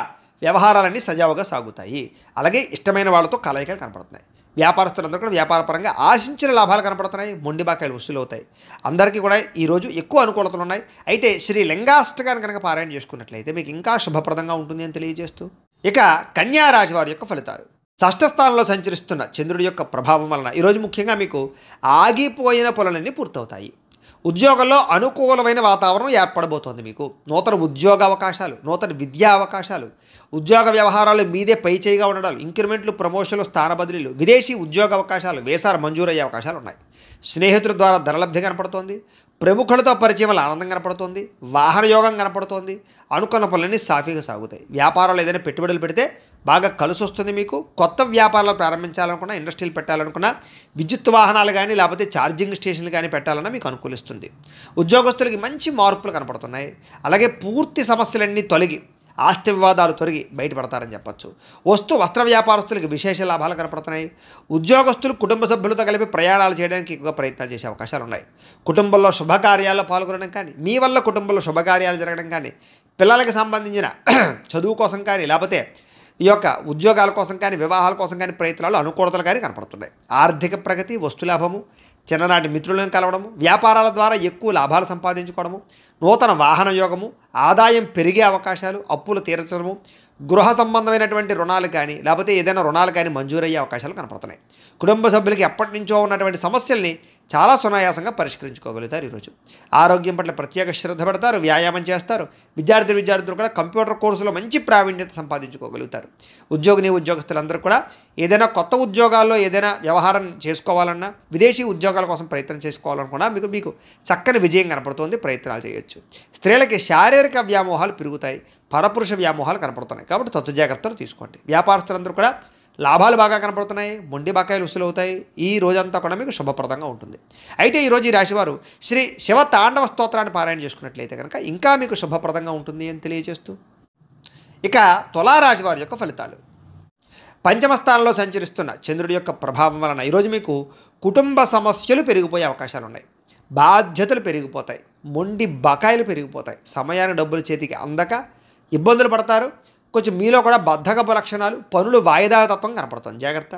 వ్యవహారాలన్నీ సజావుగా సాగుతాయి. అలాగే ఇష్టమైన వాళ్ళతో కలయికలు కనపడుతున్నాయి. వ్యాపారస్తులందరూ కూడా వ్యాపారపరంగా ఆశించిన లాభాలు కనపడుతున్నాయి. మొండి బాకాయలు వసూలు అవుతాయి. అందరికీ కూడా ఈరోజు ఎక్కువ అనుకూలతలు ఉన్నాయి. అయితే శ్రీ లింగాష్టకాన్ని కనుక పారాయణ చేసుకున్నట్లయితే మీకు ఇంకా శుభప్రదంగా ఉంటుంది అని తెలియజేస్తూ, ఇక కన్యా రాశి వారి యొక్క ఫలితాలు. షష్ఠ స్థానంలో సంచరిస్తున్న చంద్రుడి యొక్క ప్రభావం వలన ఈరోజు ముఖ్యంగా మీకు ఆగిపోయిన పనులన్నీ పూర్తవుతాయి. ఉద్యోగంలో అనుకూలమైన వాతావరణం ఏర్పడబోతోంది. మీకు నూతన ఉద్యోగ అవకాశాలు, నూతన విద్యా అవకాశాలు, ఉద్యోగ వ్యవహారాలు మీదే పై చేయిగా ఉండడాలు, ఇంక్రిమెంట్లు, ప్రమోషన్లు, స్థాన బదిలీలు, విదేశీ ఉద్యోగ అవకాశాలు, వేసాలు మంజూరయ్యే అవకాశాలు ఉన్నాయి. స్నేహితుల ద్వారా ధనలబ్ధి కనపడుతోంది. ప్రముఖులతో పరిచయం వల్ల ఆనందం కనపడుతోంది. వాహన యోగం కనపడుతోంది. అనుకున్న పనులన్నీ సాఫీగా సాగుతాయి. వ్యాపారాలు ఏదైనా పెట్టుబడులు పెడితే బాగా కలిసి వస్తుంది. మీకు కొత్త వ్యాపారాలు ప్రారంభించాలనుకున్నా, ఇండస్ట్రీలు పెట్టాలనుకున్నా, విద్యుత్ వాహనాలు కానీ లేకపోతే ఛార్జింగ్ స్టేషన్లు కానీ పెట్టాలన్నా మీకు అనుకూలిస్తుంది. ఉద్యోగస్తులకి మంచి మార్పులు కనపడుతున్నాయి. అలాగే పూర్తి సమస్యలన్నీ తొలగి, ఆస్తి వివాదాలు తొలగి బయటపడతారని చెప్పొచ్చు. వస్త్ర వ్యాపారస్తులకి విశేష లాభాలు కనపడుతున్నాయి. ఉద్యోగస్తులు కుటుంబ సభ్యులతో కలిపి ప్రయాణాలు చేయడానికి ఎక్కువగా ప్రయత్నాలు చేసే అవకాశాలు ఉన్నాయి. కుటుంబంలో శుభకార్యాల్లో పాల్గొనడం కానీ, మీ వల్ల కుటుంబంలో శుభకార్యాలు జరగడం కానీ, పిల్లలకి సంబంధించిన చదువు కోసం కానీ, లేకపోతే ఈ యొక్క ఉద్యోగాల కోసం కానీ, వివాహాల కోసం కానీ ప్రయత్నాలు అనుకూలతలు కానీ కనపడుతున్నాయి. ఆర్థిక ప్రగతి, వస్తులాభము, చిన్ననాటి మిత్రులను కలవడము, వ్యాపారాల ద్వారా ఎక్కువ లాభాలు సంపాదించుకోవడము, నూతన వాహన యోగము, ఆదాయం పెరిగే అవకాశాలు, అప్పులు తీర్చడము, గృహ సంబంధమైనటువంటి రుణాలు కానీ లేకపోతే ఏదైనా రుణాలు కానీ మంజూరయ్యే అవకాశాలు కనపడుతున్నాయి. కుటుంబ సభ్యులకి ఎప్పటి నుంచో ఉన్నటువంటి సమస్యల్ని చాలా సునాయాసంగా పరిష్కరించుకోగలుగుతారు. ఈరోజు ఆరోగ్యం పట్ల ప్రత్యేక శ్రద్ధ పెడతారు. వ్యాయామం చేస్తారు. విద్యార్థులు కూడా కంప్యూటర్ కోర్సులో మంచి ప్రావీణ్యత సంపాదించుకోగలుగుతారు. ఉద్యోగస్తులందరూ కూడా ఏదైనా కొత్త ఉద్యోగాల్లో ఏదైనా వ్యవహారం చేసుకోవాలన్నా, విదేశీ ఉద్యోగాల కోసం ప్రయత్నం చేసుకోవాలనుకున్నా మీకు చక్కని విజయం కనపడుతుంది. ప్రయత్నాలు చేయొచ్చు. స్త్రీలకి శారీరక వ్యామోహాలు పెరుగుతాయి. పరపురుష వ్యామోహాలు కనపడుతున్నాయి. కాబట్టి తత్వ జాగ్రత్తలు తీసుకోండి. వ్యాపారస్తులందరూ కూడా లాభాలు బాగా కనపడుతున్నాయి, మొండి బకాయిలు వసూలు అవుతాయి. ఈ రోజంతా కూడా మీకు శుభప్రదంగా ఉంటుంది. అయితే ఈరోజు ఈ రాశివారు శ్రీ శివ తాండవ స్తోత్రాన్ని పారాయణ చేసుకున్నట్లయితే కనుక ఇంకా మీకు శుభప్రదంగా ఉంటుంది అని తెలియజేస్తూ, ఇక తులారాశి వారి యొక్క ఫలితాలు. పంచమ స్థానంలో సంచరిస్తున్న చంద్రుడి యొక్క ప్రభావం వలన ఈరోజు మీకు కుటుంబ సమస్యలు పెరిగిపోయే అవకాశాలు ఉన్నాయి. బాధ్యతలు పెరిగిపోతాయి, మొండి బకాయిలు పెరిగిపోతాయి, సమయానికి డబ్బులు చేతికి అందక ఇబ్బందులు పడతారు. కొంచెం మీలో కూడా బద్ధకపు లక్షణాలు, పనులు వాయిదా తత్వం కనపడుతుంది. జాగ్రత్త.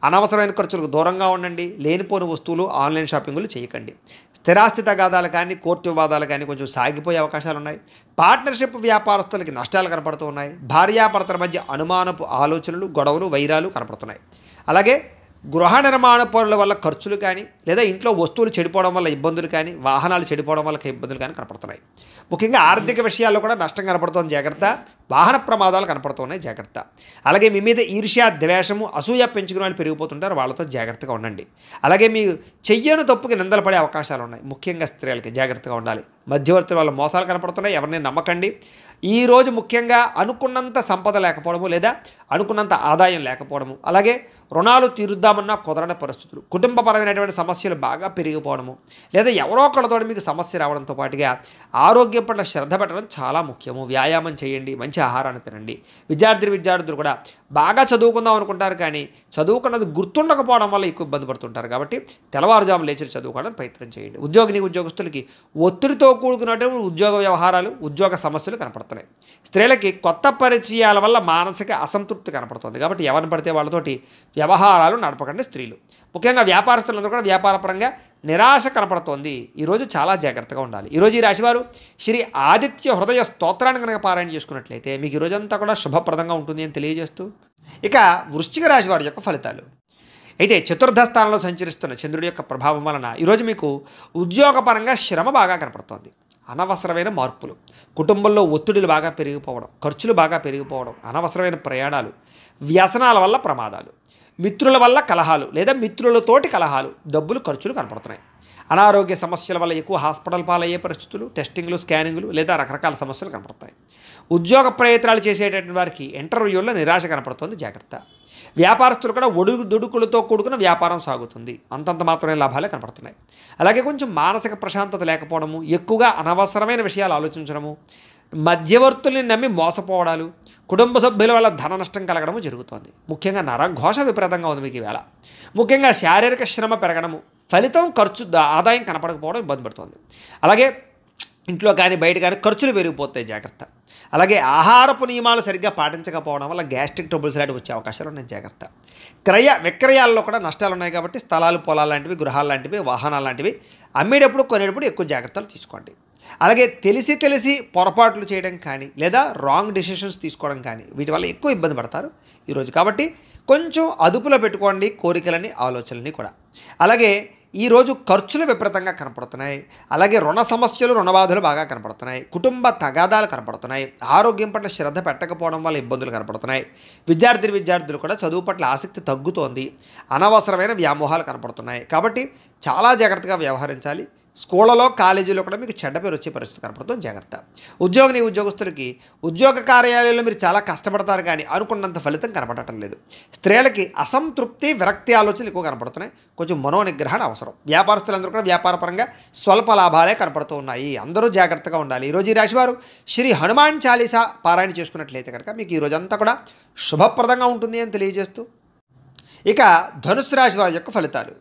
అనవసరమైన ఖర్చులకు దూరంగా ఉండండి. లేనిపోని వస్తువులు ఆన్లైన్ షాపింగ్లు చేయకండి. స్థిరాస్తి తగాదాలు కానీ, కోర్టు వివాదాలు కానీ కొంచెం సాగిపోయే అవకాశాలు ఉన్నాయి. పార్ట్నర్షిప్ వ్యాపారస్తులకి నష్టాలు కనపడుతూ ఉన్నాయి. భార్యాభర్తల మధ్య అనుమానపు ఆలోచనలు, గొడవలు, వైరాలు కనపడుతున్నాయి. అలాగే గృహ నిర్మాణ పనుల వల్ల ఖర్చులు కానీ, లేదా ఇంట్లో వస్తువులు చెడిపోవడం వల్ల ఇబ్బందులు కానీ, వాహనాలు చెడిపోవడం వల్ల ఇబ్బందులు కానీ కనపడుతున్నాయి. ముఖ్యంగా ఆర్థిక విషయాల్లో కూడా నష్టం కనపడుతోంది. జాగ్రత్త. వాహన ప్రమాదాలు కనపడుతున్నాయి. జాగ్రత్త. అలాగే మీ మీద ఈర్ష్య, ద్వేషము, అసూయ పెంచుకునే వాళ్ళు పెరిగిపోతుంటారు. వాళ్ళతో జాగ్రత్తగా ఉండండి. అలాగే మీ చెయ్యను తప్పుకి నిందలు పడే అవకాశాలు ఉన్నాయి. ముఖ్యంగా స్త్రీలకి జాగ్రత్తగా ఉండాలి. మధ్యవర్తుల వల్ల మోసాలు కనపడుతున్నాయి. ఎవరిని నమ్మకండి. ఈరోజు ముఖ్యంగా అనుకున్నంత సంపద లేకపోవడము, లేదా అనుకున్నంత ఆదాయం లేకపోవడము, అలాగే రుణాలు తీరుద్దామన్నా కుదరని పరిస్థితులు, కుటుంబపరమైనటువంటి సమస్యలు బాగా పెరిగిపోవడము, లేదా ఎవరో ఒకళ్ళతో మీకు సమస్య రావడంతో పాటుగా ఆరోగ్యం పట్ల శ్రద్ధ పెట్టడం చాలా ముఖ్యము. వ్యాయామం చేయండి, మంచి ఆహారాన్ని తినండి. విద్యార్థులు కూడా బాగా చదువుకుందాం అనుకుంటారు, కానీ చదువుకున్నది గుర్తుండకపోవడం వల్ల ఎక్కువ ఇబ్బంది పడుతుంటారు. కాబట్టి తెల్లవారుజాము లేచి చదువుకోవడానికి ప్రయత్నం చేయండి. ఉద్యోగస్తులకి ఒత్తిడితో కూడుకున్నటువంటి ఉద్యోగ వ్యవహారాలు, ఉద్యోగ సమస్యలు కనపడుతున్నాయి. స్త్రీలకి కొత్త పరిచయాల వల్ల మానసిక అసంతృప్తి కనపడుతుంది. కాబట్టి ఎవరిని పడితే వాళ్ళతోటి వ్యవహారాలు నడపకండి స్త్రీలు. ముఖ్యంగా వ్యాపారస్తులందరూ కూడా వ్యాపారపరంగా నిరాశ కనపడుతోంది. ఈరోజు చాలా జాగ్రత్తగా ఉండాలి. ఈరోజు ఈ రాశివారు శ్రీ ఆదిత్య హృదయ స్తోత్రాన్ని కనుక పారాయణ చేసుకున్నట్లయితే మీకు ఈ రోజంతా కూడా శుభప్రదంగా ఉంటుంది అని తెలియజేస్తూ, ఇక వృశ్చిక రాశి వారి యొక్క ఫలితాలు. అయితే చతుర్థ స్థానంలో సంచరిస్తున్న చంద్రుడి యొక్క ప్రభావం వలన ఈరోజు మీకు ఉద్యోగపరంగా శ్రమ బాగా కనపడుతోంది. అనవసరమైన మార్పులు, కుటుంబంలో ఒత్తిడులు బాగా పెరిగిపోవడం, ఖర్చులు బాగా పెరిగిపోవడం, అనవసరమైన ప్రయాణాలు, వ్యసనాల వల్ల ప్రమాదాలు, మిత్రుల వల్ల కలహాలు, లేదా మిత్రులతోటి కలహాలు, డబ్బులు ఖర్చులు కనపడుతున్నాయి. అనారోగ్య సమస్యల వల్ల ఎక్కువ హాస్పిటల్ పాలయ్యే పరిస్థితులు, టెస్టింగ్లు, స్కానింగ్లు, లేదా రకరకాల సమస్యలు కనపడతాయి. ఉద్యోగ ప్రయత్నాలు చేసేటటువంటి వారికి ఇంటర్వ్యూల్లో నిరాశ కనపడుతుంది. జాగ్రత్త. వ్యాపారస్తులు కూడా ఒడుదుడుకులతో కూడుకున్న వ్యాపారం సాగుతుంది. అంతంత మాత్రమే లాభాలే కనపడుతున్నాయి. అలాగే కొంచెం మానసిక ప్రశాంతత లేకపోవడము, ఎక్కువగా అనవసరమైన విషయాలు ఆలోచించడము, మధ్యవర్తుల్ని నమ్మి మోసపోవడాలు, కుటుంబ సభ్యుల వల్ల ధన నష్టం కలగడము జరుగుతోంది. ముఖ్యంగా నరఘోష విపరీతంగా ఉంది మీకు ఈవేళ. ముఖ్యంగా శారీరక శ్రమ పెరగడము, ఫలితం ఖర్చు ఆదాయం కనపడకపోవడం ఇబ్బంది పడుతుంది. అలాగే ఇంట్లో కానీ బయట కానీ ఖర్చులు పెరిగిపోతాయి. జాగ్రత్త. అలాగే ఆహారపు నియమాలు సరిగ్గా పాటించకపోవడం వల్ల గ్యాస్ట్రిక్ ట్రబుల్స్ లాంటివి వచ్చే అవకాశాలు ఉన్నాయి. జాగ్రత్త. క్రయ విక్రయాల్లో కూడా నష్టాలు ఉన్నాయి. కాబట్టి స్థలాలు, పొలాలు లాంటివి, గృహాలు లాంటివి, వాహనాలు లాంటివి అమ్మేటప్పుడు కొనేటప్పుడు ఎక్కువ జాగ్రత్తలు తీసుకోండి. అలాగే తెలిసి పొరపాట్లు చేయడం కానీ, లేదా రాంగ్ డెసిషన్స్ తీసుకోవడం కానీ, వీటి వల్ల ఎక్కువ ఇబ్బంది పడతారు ఈరోజు. కాబట్టి కొంచెం అదుపులో పెట్టుకోండి కోరికలని, ఆలోచనలని కూడా. అలాగే ఈరోజు ఖర్చులు విపరీతంగా కనపడుతున్నాయి. అలాగే రుణ సమస్యలు, రుణబాధలు బాగా కనపడుతున్నాయి. కుటుంబ తగాదాలు కనపడుతున్నాయి. ఆరోగ్యం పట్ల శ్రద్ధ పెట్టకపోవడం వల్ల ఇబ్బందులు కనపడుతున్నాయి. విద్యార్థులు కూడా చదువు పట్ల ఆసక్తి తగ్గుతోంది. అనవసరమైన వ్యామోహాలు కనపడుతున్నాయి. కాబట్టి చాలా జాగ్రత్తగా వ్యవహరించాలి. స్కూళ్ళలో, కాలేజీలో కూడా మీకు చెడ్డ పేరు వచ్చే పరిస్థితి కనపడుతుంది. జాగ్రత్త. ఉద్యోగస్తులకి ఉద్యోగ కార్యాలయంలో మీరు చాలా కష్టపడతారు, కానీ అనుకున్నంత ఫలితం కనపడటం లేదు. స్త్రీలకి అసంతృప్తి, విరక్తి ఆలోచనలు ఎక్కువ కనపడుతున్నాయి. కొంచెం మనోనిగ్రహణ అవసరం. వ్యాపారస్తులందరూ కూడా వ్యాపారపరంగా స్వల్ప లాభాలే కనపడుతూ ఉన్నాయి. అందరూ జాగ్రత్తగా ఉండాలి. ఈరోజు ఈ రాశివారు శ్రీ హనుమాన్ చాలీసా పారాయణ చేసుకున్నట్లయితే కనుక మీకు ఈ రోజంతా కూడా శుభప్రదంగా ఉంటుంది అని తెలియజేస్తూ, ఇక ధనుస్సు రాశి వారి యొక్క ఫలితాలు.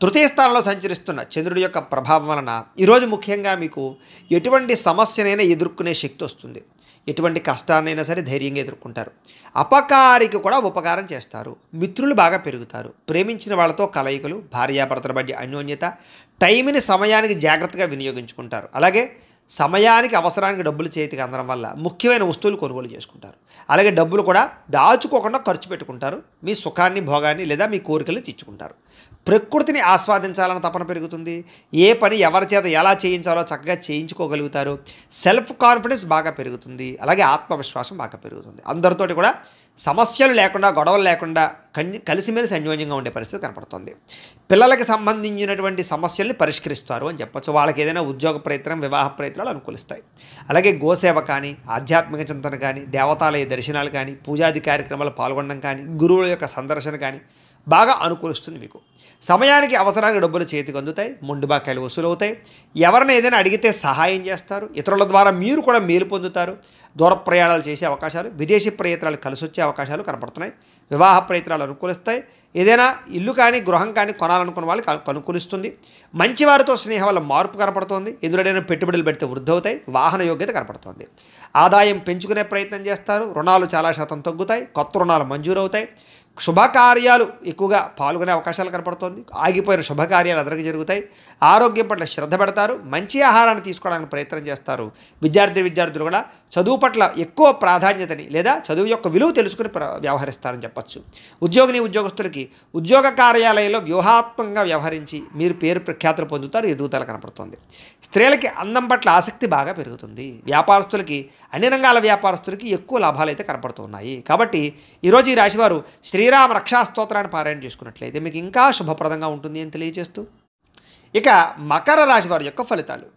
తృతీయ స్థానంలో సంచరిస్తున్న చంద్రుడి యొక్క ప్రభావం వలన ఈరోజు ముఖ్యంగా మీకు ఎటువంటి సమస్యనైనా ఎదుర్కొనే శక్తి వస్తుంది. ఎటువంటి కష్టాన్నైనా సరే ధైర్యంగా ఎదుర్కొంటారు. అపకారికి కూడా ఉపకారం చేస్తారు. మిత్రులు బాగా పెరుగుతారు. ప్రేమించిన వాళ్ళతో కలయికలు, భార్యాభర్తల మధ్య అన్యోన్యత, టైంని సమయానికి జాగ్రత్తగా వినియోగించుకుంటారు. అలాగే సమయానికి అవసరానికి డబ్బులు చేతికి అందడం వల్ల ముఖ్యమైన వస్తువులు కొనుగోలు చేసుకుంటారు. అలాగే డబ్బులు కూడా దాచుకోకుండా ఖర్చు పెట్టుకుంటారు. మీ సుఖాన్ని, భోగాన్ని, లేదా మీ కోరికలు తీర్చుకుంటారు. ప్రకృతిని ఆస్వాదించాలని తపన పెరుగుతుంది. ఏ పని ఎవరి చేత ఎలా చేయించాలో చక్కగా చేయించుకోగలుగుతారు. సెల్ఫ్ కాన్ఫిడెన్స్ బాగా పెరుగుతుంది. అలాగే ఆత్మవిశ్వాసం బాగా పెరుగుతుంది. అందరితోటి కూడా సమస్యలు లేకుండా, గొడవలు లేకుండా కలిసిమెలిసి అన్యోన్యంగా ఉండే పరిస్థితి కనపడుతుంది. పిల్లలకి సంబంధించినటువంటి సమస్యల్ని పరిష్కరిస్తారు అని చెప్పొచ్చు. వాళ్ళకి ఏదైనా ఉద్యోగ ప్రయత్నం, వివాహ ప్రయత్నాలు అనుకూలిస్తాయి. అలాగే గోసేవ కానీ, ఆధ్యాత్మిక చింతన కానీ, దేవతాలయ దర్శనాలు కానీ, పూజాది కార్యక్రమాలు పాల్గొనడం కానీ, గురువుల యొక్క సందర్శన కానీ బాగా అనుకూలిస్తుంది మీకు. సమయానికి అవసరానికి డబ్బులు చేతికి అందుతాయి, మొండి బాకాయలు వసూలు అవుతాయి. ఎవరైనా ఏదైనా అడిగితే సహాయం చేస్తారు. ఇతరుల ద్వారా మీరు కూడా మేలు పొందుతారు. దూర ప్రయాణాలు చేసే అవకాశాలు, విదేశీ ప్రయత్నాలు కలిసి వచ్చే అవకాశాలు కనపడుతున్నాయి. వివాహ ప్రయత్నాలు అనుకూలిస్తాయి. ఏదైనా ఇల్లు కానీ, గృహం కానీ కొనాలనుకున్న వాళ్ళకి అనుకూలిస్తుంది. మంచివారితో స్నేహం వల్ల మార్పు కనపడుతుంది. ఎదురైనా పెట్టుబడులు పెడితే వృద్ధి అవుతాయి. వాహన యోగ్యత కనపడుతుంది. ఆదాయం పెంచుకునే ప్రయత్నం చేస్తారు. రుణాలు చాలా శాతం తగ్గుతాయి. కొత్త రుణాలు మంజూరు అవుతాయి. శుభకార్యాలు ఎక్కువగా పాల్గొనే అవకాశాలు కనపడుతుంది. ఆగిపోయిన శుభకార్యాలు అందరికీ జరుగుతాయి. ఆరోగ్యం పట్ల శ్రద్ధ పెడతారు. మంచి ఆహారాన్ని తీసుకోవడానికి ప్రయత్నం చేస్తారు. విద్యార్థులు కూడా చదువు పట్ల ఎక్కువ ప్రాధాన్యతని లేదా చదువు యొక్క విలువ తెలుసుకుని వ్యవహరిస్తారని చెప్పచ్చు. ఉద్యోగస్తులకి ఉద్యోగ కార్యాలయంలో వ్యూహాత్మకంగా వ్యవహరించి మీరు పేరు ప్రఖ్యాతులు పొందుతారు. ఎదుగుదల కనపడుతుంది. స్త్రీలకి అందం పట్ల ఆసక్తి బాగా పెరుగుతుంది. వ్యాపారస్తులకి, అన్ని రంగాల వ్యాపారస్తులకి ఎక్కువ లాభాలు అయితే కనపడుతున్నాయి. కాబట్టి ఈరోజు ఈ రాశివారు శ్రీరామ రక్షా స్తోత్రాన్ని పారాయణ చేసుకున్నట్లయితే మీకు ఇంకా శుభప్రదంగా ఉంటుంది అని తెలియజేస్తూ, ఇక మకర రాశి వారి యొక్క ఫలితాలు.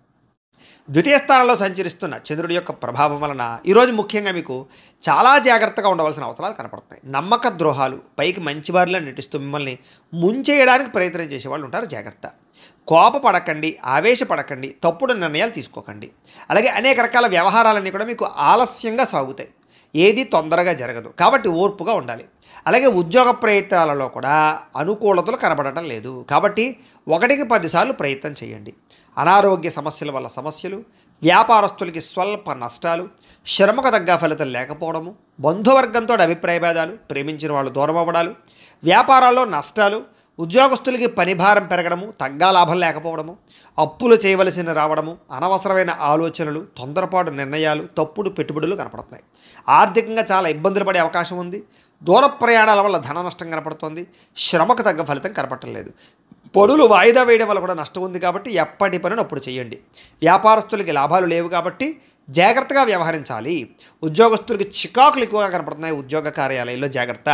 ద్వితీయ స్థానంలో సంచరిస్తున్న చంద్రుడి యొక్క ప్రభావం వలన ఈరోజు ముఖ్యంగా మీకు చాలా జాగ్రత్తగా ఉండవలసిన అవసరాలు కనపడుతున్నాయి. నమ్మక ద్రోహాలు, పైకి మంచివారిలో నటిస్తూ మిమ్మల్ని ముంచేయడానికి ప్రయత్నం చేసేవాళ్ళు ఉంటారు. జాగ్రత్త. కోపపడకండి, ఆవేశపడకండి, తప్పుడు నిర్ణయాలు తీసుకోకండి. అలాగే అనేక రకాల వ్యవహారాలన్నీ కూడా మీకు ఆలస్యంగా సాగుతాయి. ఏది తొందరగా జరగదు. కాబట్టి ఓర్పుగా ఉండాలి. అలాగే ఉద్యోగ ప్రయత్నాలలో కూడా అనుకూలతలు కనబడటం లేదు. కాబట్టి 1కి 10 సార్లు ప్రయత్నం చేయండి. అనారోగ్య సమస్యల వల్ల సమస్యలు, వ్యాపారస్తులకి స్వల్ప నష్టాలు, శ్రమకు తగ్గ ఫలితం లేకపోవడము, బంధువర్గంతో అభిప్రాయ భేదాలు, ప్రేమించిన వాళ్ళు దూరం అవ్వడాలు, వ్యాపారాల్లో నష్టాలు, ఉద్యోగస్తులకి పనిభారం పెరగడము, తగ్గా లాభం లేకపోవడము, అప్పులు చేయవలసిన రావడము, అనవసరమైన ఆలోచనలు, తొందరపాటు నిర్ణయాలు, తప్పుడు పెట్టుబడులు కనపడుతున్నాయి. ఆర్థికంగా చాలా ఇబ్బందులు పడే అవకాశం ఉంది. దూర ప్రయాణాల వల్ల ధన నష్టం కనపడుతోంది. శ్రమకు తగ్గ ఫలితం కనపడటం లేదు. పనులు వాయిదా వేయడం వల్ల కూడా నష్టం ఉంది. కాబట్టి ఎప్పటి పనులు అప్పుడు చేయండి. వ్యాపారస్తులకి లాభాలు లేవు కాబట్టి జాగ్రత్తగా వ్యవహరించాలి. ఉద్యోగస్తులకి చికాకులు ఎక్కువగా కనపడుతున్నాయి. ఉద్యోగ కార్యాలయంలో జాగ్రత్త.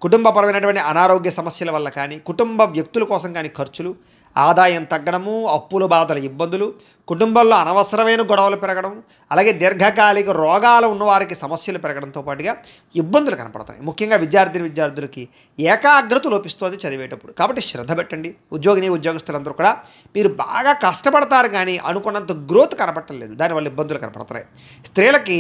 కుటుంబపరమైనటువంటి అనారోగ్య సమస్యల వల్ల కానీ, కుటుంబ వ్యక్తుల కోసం కానీ ఖర్చులు, ఆదాయం తగ్గడము, అప్పుల బాధల ఇబ్బందులు, కుటుంబంలో అనవసరమైన గొడవలు పెరగడం, అలాగే దీర్ఘకాలిక రోగాలు ఉన్నవారికి సమస్యలు పెరగడంతో పాటుగా ఇబ్బందులు కనపడతాయి. ముఖ్యంగా విద్యార్థులకి ఏకాగ్రత లోపిస్తుంది చదివేటప్పుడు. కాబట్టి శ్రద్ధ పెట్టండి. ఉద్యోగస్తులందరూ కూడా మీరు బాగా కష్టపడతారు కానీ అనుకున్నంత గ్రోత్ కనపడటం లేదు. దానివల్ల ఇబ్బందులు కనపడుతున్నాయి. స్త్రీలకి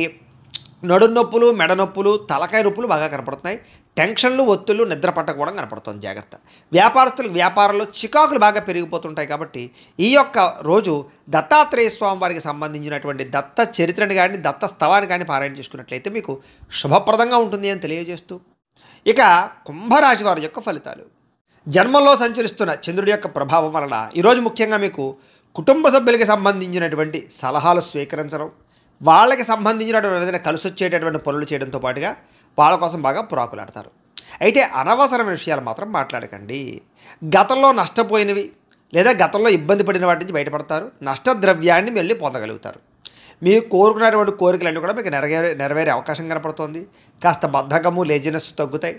నడు నొప్పులు, మెడ నొప్పులు, తలకాయ నొప్పులు బాగా కనపడుతున్నాయి. టెన్షన్లు, ఒత్తులు, నిద్ర పట్టకపోవడం కనపడుతుంది. జాగ్రత్త. వ్యాపారస్తులకు వ్యాపారంలో చికాకులు బాగా పెరిగిపోతుంటాయి. కాబట్టి ఈ యొక్క రోజు దత్తాత్రేయ స్వామి వారికి సంబంధించినటువంటి దత్త చరిత్రని కానీ, దత్త స్తవాన్ని కానీ పారాయణ చేసుకున్నట్లయితే మీకు శుభప్రదంగా ఉంటుంది అని తెలియజేస్తూ, ఇక కుంభరాశి వారి యొక్క ఫలితాలు. జన్మంలో సంచరిస్తున్న చంద్రుడి యొక్క ప్రభావం వలన ఈరోజు ముఖ్యంగా మీకు కుటుంబ సభ్యులకి సంబంధించినటువంటి సలహాలు స్వీకరించడం, వాళ్ళకి సంబంధించినటువంటి ఏదైనా కలిసి వచ్చేటటువంటి పనులు చేయడంతో పాటుగా వాళ్ళ కోసం బాగా పురాకులాడతారు. అయితే అనవసరమైన విషయాలు మాత్రం మాట్లాడకండి. గతంలో నష్టపోయినవి లేదా గతంలో ఇబ్బంది పడిన వాటి నుంచి బయటపడతారు. నష్టద్రవ్యాన్ని మళ్ళీ పొందగలుగుతారు. మీరు కోరుకున్నటువంటి కోరికలన్నీ కూడా మీకు నెరవేరే అవకాశం కనపడుతోంది. కాస్త బద్ధకము, లేజినెస్ తగ్గుతాయి.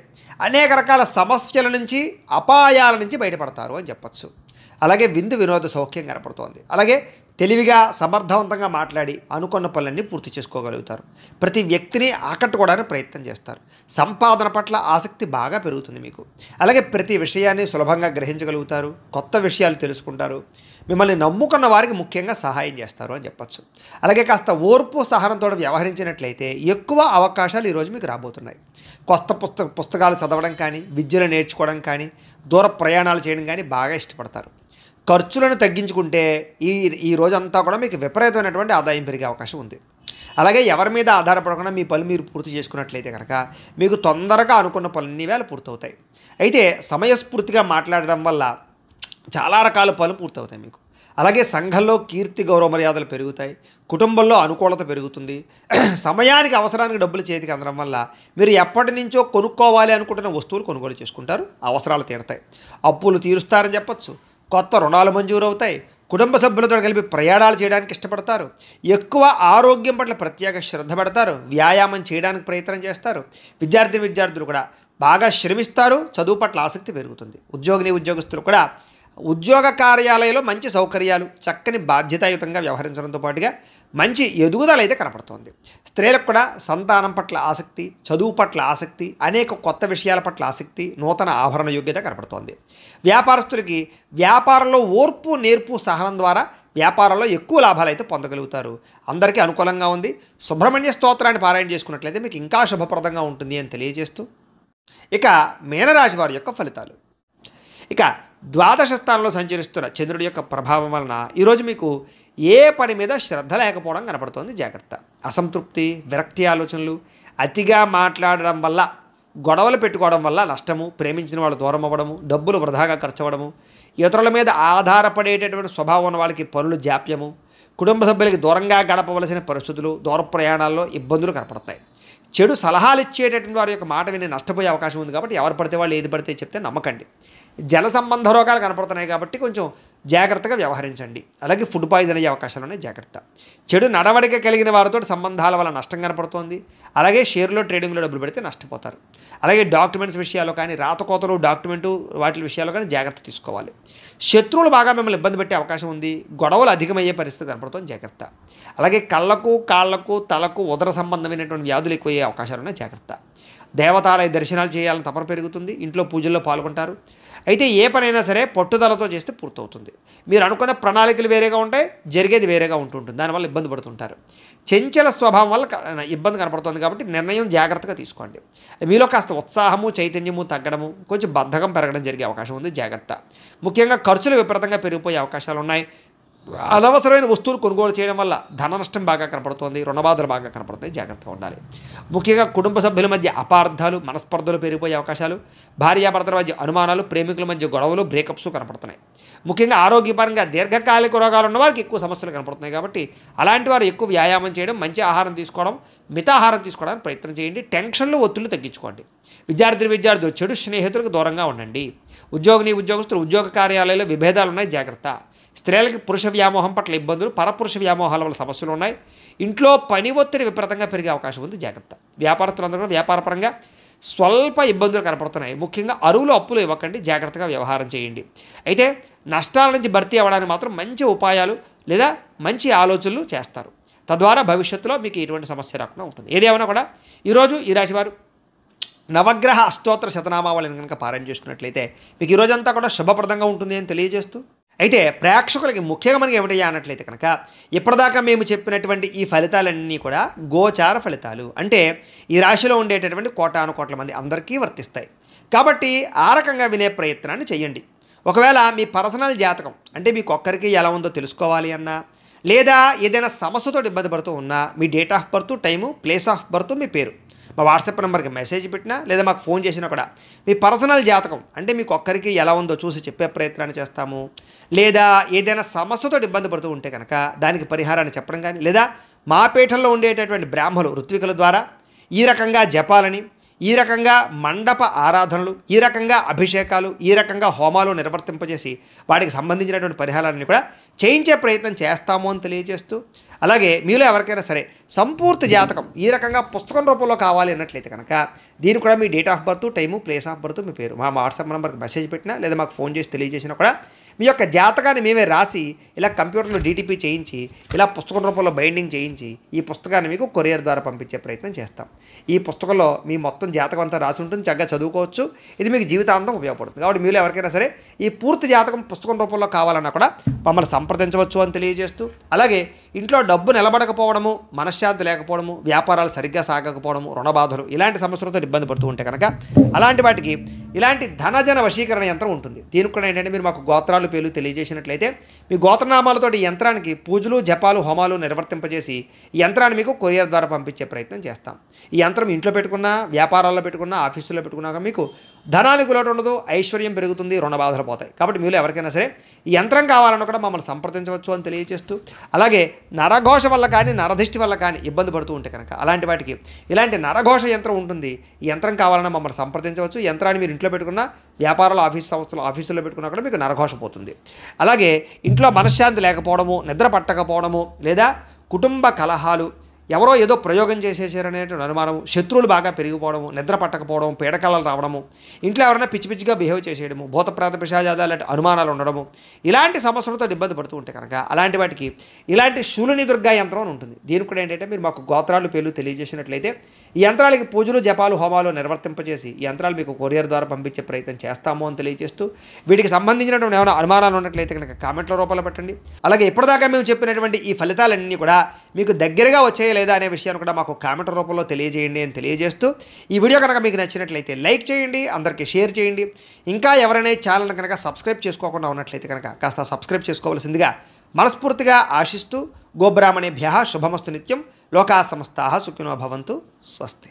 అనేక రకాల సమస్యల నుంచి, అపాయాల నుంచి బయటపడతారు అని చెప్పచ్చు. అలాగే వినోద సౌఖ్యం కనపడుతోంది. అలాగే తెలివిగా, సమర్థవంతంగా మాట్లాడి అనుకున్న పనులన్నీ పూర్తి చేసుకోగలుగుతారు. ప్రతి వ్యక్తిని ఆకట్టుకోవడానికి ప్రయత్నం చేస్తారు. సంపాదన పట్ల ఆసక్తి బాగా పెరుగుతుంది మీకు. అలాగే ప్రతి విషయాన్ని సులభంగా గ్రహించగలుగుతారు. కొత్త విషయాలు తెలుసుకుంటారు. మిమ్మల్ని నమ్ముకున్న వారికి ముఖ్యంగా సహాయం చేస్తారు అని చెప్పచ్చు. అలాగే కాస్త ఓర్పు, సహనంతో వ్యవహరించినట్లయితే ఎక్కువ అవకాశాలు ఈరోజు మీకు రాబోతున్నాయి. కొత్త పుస్తకాలు చదవడం కానీ, విద్యను నేర్చుకోవడం కానీ, దూర ప్రయాణాలు చేయడం కానీ బాగా ఇష్టపడతారు. ఖర్చులను తగ్గించుకుంటే ఈ రోజంతా కూడా మీకు విపరీతమైనటువంటి ఆదాయం పెరిగే అవకాశం ఉంది. అలాగే ఎవరి మీద ఆధారపడకుండా మీ పనులు మీరు పూర్తి చేసుకున్నట్లయితే కనుక మీకు తొందరగా అనుకున్న పనులన్నీ వేళ పూర్తవుతాయి. అయితే సమయస్ఫూర్తిగా మాట్లాడడం వల్ల చాలా రకాల పనులు పూర్తవుతాయి మీకు. అలాగే సంఘంలో కీర్తి, గౌరవ మర్యాదలు పెరుగుతాయి. కుటుంబంలో అనుకూలత పెరుగుతుంది. సమయానికి, అవసరానికి డబ్బులు చేతికి అందడం వల్ల మీరు ఎప్పటి నుంచో కొనుక్కోవాలి అనుకుంటున్న వస్తువులు కొనుగోలు చేసుకుంటారు. అవసరాలు తీరుతాయి. అప్పులు తీరుస్తారని చెప్పచ్చు. కొత్త రుణాలు మంజూరు అవుతాయి. కుటుంబ సభ్యులతో కలిపి ప్రయాణాలు చేయడానికి ఇష్టపడతారు. ఎక్కువ ఆరోగ్యం పట్ల ప్రత్యేక శ్రద్ధ పెడతారు. వ్యాయామం చేయడానికి ప్రయత్నం చేస్తారు. విద్యార్థులు కూడా బాగా శ్రమిస్తారు, చదువు పట్ల ఆసక్తి పెరుగుతుంది. ఉద్యోగస్తులు కూడా ఉద్యోగ కార్యాలయంలో మంచి సౌకర్యాలు, చక్కని బాధ్యతాయుతంగా వ్యవహరించడంతో పాటుగా మంచి ఎదుగుదల అయితే కనపడుతోంది. స్త్రీలకు కూడా సంతానం పట్ల ఆసక్తి, చదువు పట్ల ఆసక్తి, అనేక కొత్త విషయాల పట్ల ఆసక్తి, నూతన ఆభరణ యోగ్యత కనపడుతోంది. వ్యాపారస్తులకి వ్యాపారంలో ఓర్పు, నేర్పు, సహనం ద్వారా వ్యాపారంలో ఎక్కువ లాభాలు అయితే పొందగలుగుతారు. అందరికీ అనుకూలంగా ఉంది. సుబ్రహ్మణ్య స్తోత్రాన్ని పారాయణ చేసుకున్నట్లయితే మీకు ఇంకా శుభప్రదంగా ఉంటుంది అని తెలియజేస్తూ, ఇక మీనరాశి వారి యొక్క ఫలితాలు. ఇక ద్వాదశ స్థానంలో సంచరిస్తున్న చంద్రుడి యొక్క ప్రభావం వలన ఈరోజు మీకు ఏ పని మీద శ్రద్ధ లేకపోవడం కనపడుతోంది. జాగ్రత్త. అసంతృప్తి, విరక్తి ఆలోచనలు, అతిగా మాట్లాడడం వల్ల, గొడవలు పెట్టుకోవడం వల్ల నష్టము, ప్రేమించిన వాళ్ళు దూరం అవ్వడము, డబ్బులు వృధాగా ఖర్చు అవ్వడము, ఇతరుల మీద ఆధారపడేటటువంటి స్వభావం ఉన్న వాళ్ళకి పనులు జాప్యము, కుటుంబ సభ్యులకి దూరంగా గడపవలసిన పరిస్థితులు, దూర ప్రయాణాల్లో ఇబ్బందులు కనపడతాయి. చెడు సలహాలు ఇచ్చేటటువంటి వారి యొక్క మాట విని నష్టపోయే అవకాశం ఉంది. కాబట్టి ఎవరు పడితే వాళ్ళు ఏది పడితే చెప్తే నమ్మకండి. జల సంబంధ రోగాలు కనపడుతున్నాయి కాబట్టి కొంచెం జాగ్రత్తగా వ్యవహరించండి. అలాగే ఫుడ్ పాయిజన్ అయ్యే అవకాశాలు ఉన్నాయి. జాగ్రత్త. చెడు నడవడిక కలిగిన వారితో సంబంధాల వల్ల నష్టం కనపడుతోంది. అలాగే షేర్లో ట్రేడింగ్లో డబ్బులు పెడితే నష్టపోతారు. అలాగే డాక్యుమెంట్స్ విషయాల్లో కానీ, రాతకోతలు, డాక్యుమెంటు వాటి విషయాల్లో కానీ జాగ్రత్త తీసుకోవాలి. శత్రువులు బాగా మిమ్మల్ని ఇబ్బంది పెట్టే అవకాశం ఉంది. గొడవలు అధికమయ్యే పరిస్థితి కనపడుతుంది. జాగ్రత్త. అలాగే కళ్ళకు, కాళ్లకు, తలకు ఉదర సంబంధమైనటువంటి వ్యాధులు ఎక్కువయ్యే అవకాశాలు ఉన్నాయి. జాగ్రత్త. దేవతాలయ దర్శనాలు చేయాలని తపన పెరుగుతుంది. ఇంట్లో పూజల్లో పాల్గొంటారు. అయితే ఏ పనైనా సరే పట్టుదలతో చేస్తే పూర్తవుతుంది. మీరు అనుకున్న ప్రణాళికలు వేరేగా ఉంటాయి, జరిగేది వేరేగా ఉంటుంటుంది. దానివల్ల ఇబ్బంది పడుతుంటారు. చంచల స్వభావం వల్ల ఇబ్బంది కనపడుతుంది. కాబట్టి నిర్ణయం జాగ్రత్తగా తీసుకోండి. మీలో కాస్త ఉత్సాహము, చైతన్యము తగ్గడము, కొంచెం బద్ధకం పెరగడం జరిగే అవకాశం ఉంది. జాగ్రత్త. ముఖ్యంగా ఖర్చులు విపరీతంగా పెరిగిపోయే అవకాశాలు ఉన్నాయి. అనవసరమైన వస్తువులు కొనుగోలు చేయడం వల్ల ధన నష్టం బాగా కనపడుతోంది. రుణబాధలు బాగా కనపడుతాయి. జాగ్రత్తగా ఉండాలి. ముఖ్యంగా కుటుంబ సభ్యుల మధ్య అపార్థాలు, మనస్పర్ధలు పెరిగిపోయే అవకాశాలు, భార్యాభర్తల మధ్య అనుమానాలు, ప్రేమికుల మధ్య గొడవలు, బ్రేకప్స్ కనపడుతున్నాయి. ముఖ్యంగా ఆరోగ్యపరంగా దీర్ఘకాలిక రోగాలు ఉన్న వారికి ఎక్కువ సమస్యలు కనపడుతున్నాయి. కాబట్టి అలాంటి వారు ఎక్కువ వ్యాయామం చేయడం, మంచి ఆహారం తీసుకోవడం, మితాహారం తీసుకోవడానికి ప్రయత్నం చేయండి. టెన్షన్లు, ఒత్తిళ్లు తగ్గించుకోండి. విద్యార్థులు చెడు స్నేహితులకు దూరంగా ఉండండి. ఉద్యోగస్తులు ఉద్యోగ కార్యాలయాల్లో విభేదాలు ఉన్నాయి. జాగ్రత్త. స్త్రీలకి పురుష వ్యామోహం పట్ల ఇబ్బందులు, పరపురుష వ్యామోహాల వల్ల సమస్యలు ఉన్నాయి. ఇంట్లో పని ఒత్తిడి విపరీతంగా పెరిగే అవకాశం ఉంది. జాగ్రత్త. వ్యాపారస్తులందరూ కూడా వ్యాపారపరంగా స్వల్ప ఇబ్బందులు కనపడుతున్నాయి. ముఖ్యంగా అరువులు, అప్పులు ఇవ్వకండి. జాగ్రత్తగా వ్యవహారం చేయండి. అయితే నష్టాల నుంచి భర్తీ అవ్వడానికి మాత్రం మంచి ఉపాయాలు లేదా మంచి ఆలోచనలు చేస్తారు. తద్వారా భవిష్యత్తులో మీకు ఎటువంటి సమస్య రాకుండా ఉంటుంది. ఏదేమైనా కూడా ఈరోజు ఈ రాశివారు నవగ్రహ అష్టోత్తర శతనామావళిని కనుక పారాయణ చేసుకున్నట్లయితే మీకు ఈరోజంతా కూడా శుభప్రదంగా ఉంటుంది అని తెలియజేస్తూ, అయితే ప్రేక్షకులకి ముఖ్యంగా మనకి ఏమిటయ్యా అన్నట్లయితే కనుక ఇప్పటిదాకా మేము చెప్పినటువంటి ఈ ఫలితాలన్నీ కూడా గోచార ఫలితాలు. అంటే ఈ రాశిలో ఉండేటటువంటి కోటాను కోట్ల మంది అందరికీ వర్తిస్తాయి. కాబట్టి ఆ రకంగా వినే ప్రయత్నాన్ని చేయండి. ఒకవేళ మీ పర్సనల్ జాతకం అంటే మీకు ఒక్కరికి ఎలా ఉందో తెలుసుకోవాలి అన్నా, లేదా ఏదైనా సమస్యతో ఇబ్బంది పడుతూ ఉన్నా, మీ date of birth, time, place of birth, మీ పేరు మా వాట్సాప్ నెంబర్కి మెసేజ్ పెట్టినా లేదా మాకు ఫోన్ చేసినా కూడా మీ పర్సనల్ జాతకం అంటే మీకు ఒక్కరికి ఎలా ఉందో చూసి చెప్పే ప్రయత్నాన్ని చేస్తాము. లేదా ఏదైనా సమస్యతో ఇబ్బంది పడుతూ ఉంటే కనుక దానికి పరిహారాన్ని చెప్పడం కానీ, లేదా మా పీఠంలో ఉండేటటువంటి బ్రాహ్మణులు, ఋత్వికుల ద్వారా ఈ రకంగా జపాలని, ఈ రకంగా మండప ఆరాధనలు, ఈ రకంగా అభిషేకాలు, ఈ రకంగా హోమాలు నిర్వర్తింపజేసి వాటికి సంబంధించినటువంటి పరిహారాన్ని కూడా చేయించే ప్రయత్నం చేస్తాము అని తెలియజేస్తూ, అలాగే మీలో ఎవరికైనా సరే సంపూర్తి జాతకం ఈ రకంగా పుస్తకం రూపంలో కావాలి అన్నట్లయితే కనుక దీనికి కూడా మీ date of birth, time, place of birth, మీ పేరు మా వాట్సాప్ నెంబర్కి మెసేజ్ పెట్టినా లేదా మాకు ఫోన్ చేసి తెలియజేసినా కూడా మీ యొక్క జాతకాన్ని మేమే రాసి ఇలా కంప్యూటర్లో డీటీపీ చేయించి ఇలా పుస్తకం రూపంలో బైండింగ్ చేయించి ఈ పుస్తకాన్ని మీకు కొరియర్ ద్వారా పంపించే ప్రయత్నం చేస్తాం. ఈ పుస్తకంలో మీ మొత్తం జాతకం అంతా రాసి ఉంటుంది. చక్కగా చదువుకోవచ్చు. ఇది మీకు జీవితాంతం ఉపయోగపడుతుంది. కాబట్టి మీరు ఎవరికైనా సరే ఈ పూర్తి జాతకం పుస్తకం రూపంలో కావాలన్నా కూడా మమ్మల్ని సంప్రదించవచ్చు అని తెలియజేస్తూ, అలాగే ఇంట్లో డబ్బు నిలబడకపోవడము, మనశ్శాంతి లేకపోవడము, వ్యాపారాలు సరిగ్గా సాగకపోవడము, రుణబాధలు ఇలాంటి సమస్యలతో ఇబ్బంది పడుతూ ఉంటే కనుక అలాంటి వాటికి ఇలాంటి ధనజన వశీకరణ యంత్రం ఉంటుంది. దీనికి కూడా ఏంటంటే మీరు మాకు గోత్రాలు, పేర్లు తెలియజేసినట్లయితే మీ గోత్రనామాలతో ఈ యంత్రానికి పూజలు, జపాలు, హోమాలు నిర్వర్తింపజేసి ఈ యంత్రాన్ని మీకు కొరియర్ ద్వారా పంపించే ప్రయత్నం చేస్తాం. ఈ యంత్రం ఇంట్లో పెట్టుకున్నా, వ్యాపారాల్లో పెట్టుకున్నా, ఆఫీసులో పెట్టుకున్నాక మీకు ధనానికి లోటు ఉండదు, ఐశ్వర్యం పెరుగుతుంది, రుణబాధలు పోతాయి. కాబట్టి మీరు ఎవరికైనా సరే ఈ యంత్రం కావాలన్నా కూడా మమ్మల్ని సంప్రదించవచ్చు అని తెలియజేస్తూ, అలాగే నరఘోష వల్ల కానీ, నరదిష్టి వల్ల కానీ ఇబ్బంది పడుతూ ఉంటే కనుక అలాంటి వాటికి ఇలాంటి నరఘోష యంత్రం ఉంటుంది. ఈ యంత్రం కావాలన్నా మమ్మల్ని సంప్రదించవచ్చు. యంత్రాన్ని మీరు ఇంట్లో పెట్టుకున్న, వ్యాపారాలు, ఆఫీసుల్లో పెట్టుకున్నా కూడా మీకు నరఘోష పోతుంది. అలాగే ఇంట్లో మనశ్శాంతి లేకపోవడము, నిద్ర పట్టకపోవడము, లేదా కుటుంబ కలహాలు, ఎవరో ఏదో ప్రయోగం చేసేసారనేటువంటి అనుమానము, శత్రువులు బాగా పెరిగిపోవడము, నిద్ర పట్టకపోవడం, పీడకలలు రావడము, ఇంట్లో ఎవరైనా పిచ్చి పిచ్చిగా బిహేవ్ చేసేయడము, భూత ప్రేత పిశాచాలు లాంటి అనుమానాలు ఉండడము, ఇలాంటి సమస్యలతో ఇబ్బంది పడుతూ ఉంటే కనుక అలాంటి వాటికి ఇలాంటి శూలిని దుర్గా యంత్రం అని ఉంటుంది. దీనికి కూడా ఏంటంటే మీరు మాకు గోత్రాలు పేర్లు తెలియజేసినట్లయితే ఈ యంత్రాలకి పూజలు జపాలు హోమాలు నిర్వర్తింపజేసి ఈ యంత్రాలు మీకు కొరియర్ ద్వారా పంపించే ప్రయత్నం చేస్తాము అని తెలియజేస్తూ, వీటికి సంబంధించినటువంటి ఏమైనా అనుమానాలు ఉన్నట్లయితే కనుక కామెంట్ల రూపంలో పెట్టండి. అలాగే ఇప్పటిదాకా మేము చెప్పినటువంటి ఈ ఫలితాలన్నీ కూడా మీకు దగ్గరగా వచ్చాయా లేదా అనే విషయాన్ని కూడా మాకు కామెంట్ రూపంలో తెలియజేయండి అని తెలియజేస్తూ, ఈ వీడియో కనుక మీకు నచ్చినట్లయితే లైక్ చేయండి, అందరికీ షేర్ చేయండి. ఇంకా ఎవరైనా ఛానల్ కనుక సబ్స్క్రైబ్ చేసుకోకుండా ఉన్నట్లయితే కనుక కాస్త సబ్స్క్రైబ్ చేసుకోవాల్సిందిగా మనస్ఫూర్తిగా ఆశిస్తూ, గోబ్రాహ్మణేభ్యః శుభమస్తు నిత్యం, లోకా సమస్తాః సుఖినో భవంతు, స్వస్తి.